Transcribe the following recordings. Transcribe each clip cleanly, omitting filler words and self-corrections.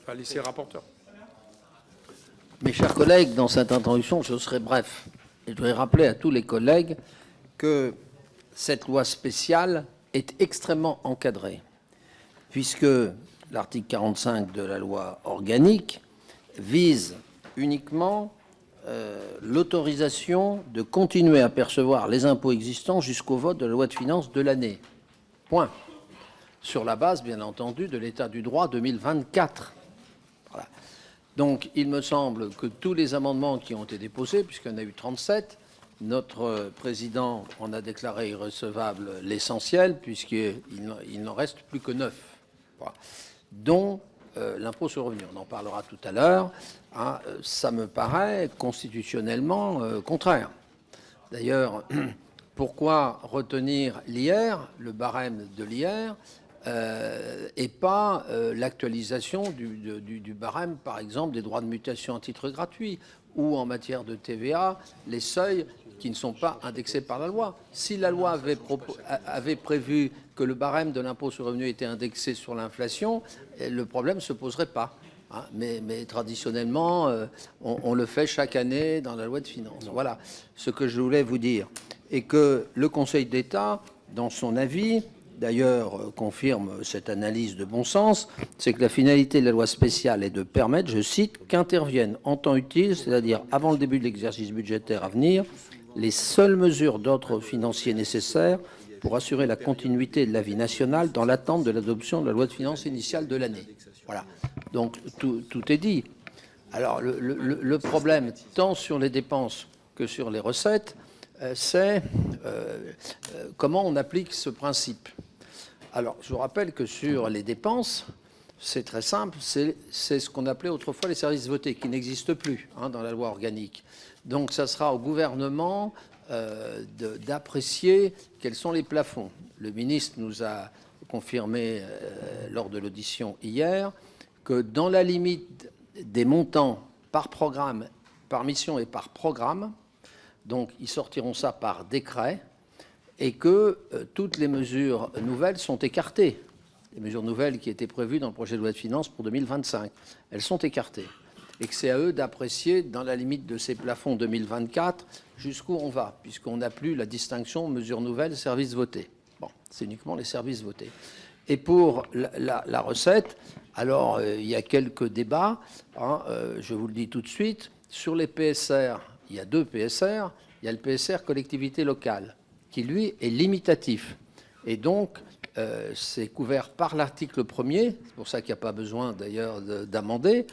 va laisser le rapporteur. Mes chers collègues, dans cette introduction, je serai bref. Et je voudrais rappeler à tous les collègues que cette loi spéciale est extrêmement encadrée, puisque l'article 45 de la loi organique vise uniquement l'autorisation de continuer à percevoir les impôts existants jusqu'au vote de la loi de finances de l'année. Point. Sur la base, bien entendu, de l'état du droit 2024. Voilà. Donc, il me semble que tous les amendements qui ont été déposés, puisqu'il y en a eu 37, notre président en a déclaré irrecevable l'essentiel, puisqu'il n'en reste plus que 9, voilà, dont l'impôt sur le revenu. On en parlera tout à l'heure. Hein, ça me paraît constitutionnellement contraire. D'ailleurs, pourquoi retenir l'IR, le barème de l'IR, et pas l'actualisation du barème, par exemple, des droits de mutation à titre gratuit, ou en matière de TVA, les seuils qui ne sont pas indexés par la loi. Si la loi avait prévu que le barème de l'impôt sur le revenu était indexé sur l'inflation, le problème ne se poserait pas. Hein, mais traditionnellement, on le fait chaque année dans la loi de finances. Voilà ce que je voulais vous dire. Et que le Conseil d'État, dans son avis, d'ailleurs confirme cette analyse de bon sens, c'est que la finalité de la loi spéciale est de permettre, je cite, qu'interviennent en temps utile, c'est-à-dire avant le début de l'exercice budgétaire à venir, les seules mesures d'ordre financier nécessaires pour assurer la continuité de la vie nationale dans l'attente de l'adoption de la loi de finances initiale de l'année. Voilà. Donc tout est dit. Alors le problème, tant sur les dépenses que sur les recettes, c'est comment on applique ce principe. Alors, je vous rappelle que sur les dépenses, c'est très simple, c'est ce qu'on appelait autrefois les services votés, qui n'existent plus dans la loi organique. Donc, ça sera au gouvernement d'apprécier quels sont les plafonds. Le ministre nous a confirmé lors de l'audition hier que dans la limite des montants par programme, par mission et par programme, donc ils sortiront ça par décret, et que toutes les mesures nouvelles sont écartées. Les mesures nouvelles qui étaient prévues dans le projet de loi de finances pour 2025, elles sont écartées. Et que c'est à eux d'apprécier, dans la limite de ces plafonds 2024, jusqu'où on va, puisqu'on n'a plus la distinction mesures nouvelles, services votés. Bon, c'est uniquement les services votés. Et pour la recette, alors il y a quelques débats, je vous le dis tout de suite, sur les PSR, il y a deux PSR, il y a le PSR collectivité locale, qui, lui, est limitatif. Et donc, c'est couvert par l'article 1er, c'est pour ça qu'il n'y a pas besoin, d'ailleurs, d'amender,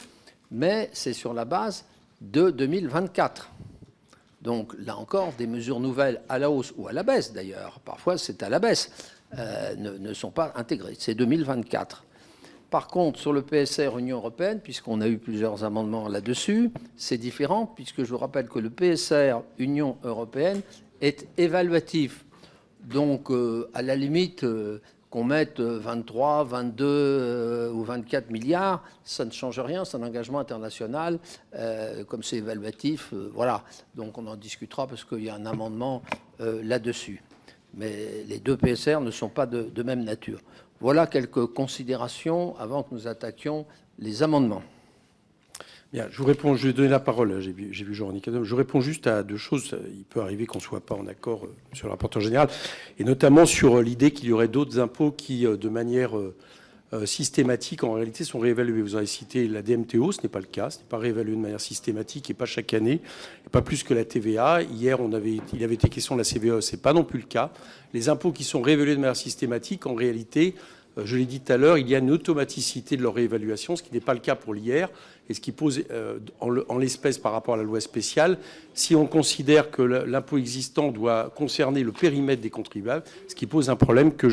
mais c'est sur la base de 2024. Donc, là encore, des mesures nouvelles à la hausse, ou à la baisse, d'ailleurs, parfois c'est à la baisse, ne sont pas intégrées. C'est 2024. Par contre, sur le PSR Union européenne, puisqu'on a eu plusieurs amendements là-dessus, c'est différent, puisque je vous rappelle que le PSR Union européenne est évaluatif. Donc, à la limite, qu'on mette 23, 22 ou 24 milliards, ça ne change rien, c'est un engagement international, comme c'est évaluatif, voilà. Donc, on en discutera parce qu'il y a un amendement là-dessus. Mais les deux PSR ne sont pas de même nature. Voilà quelques considérations avant que nous attaquions les amendements. Bien, je vous réponds, je vais donner la parole, j'ai vu Jean-René Cadom, je réponds juste à deux choses. Il peut arriver qu'on ne soit pas en accord sur le rapporteur général, et notamment sur l'idée qu'il y aurait d'autres impôts qui, de manière systématique, en réalité, sont réévalués. Vous avez cité la DMTO, ce n'est pas le cas, ce n'est pas réévalué de manière systématique et pas chaque année, et pas plus que la TVA. Hier, il avait été question de la CVE, ce n'est pas non plus le cas. Les impôts qui sont réévalués de manière systématique, en réalité, je l'ai dit tout à l'heure, il y a une automaticité de leur réévaluation, ce qui n'est pas le cas pour l'IR, et ce qui pose, en l'espèce par rapport à la loi spéciale, si on considère que l'impôt existant doit concerner le périmètre des contribuables, ce qui pose un problème que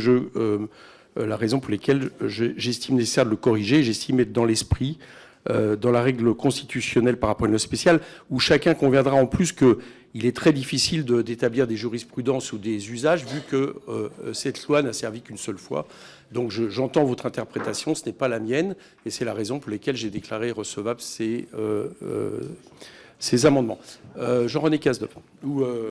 la raison pour laquelle j'estime nécessaire de le corriger, j'estime être dans l'esprit, dans la règle constitutionnelle par rapport à une loi spéciale, où chacun conviendra en plus qu'il est très difficile d'établir des jurisprudences ou des usages, vu que cette loi n'a servi qu'une seule fois. Donc j'entends votre interprétation, ce n'est pas la mienne, et c'est la raison pour laquelle j'ai déclaré recevables ces amendements. Jean-René Cazeneuve.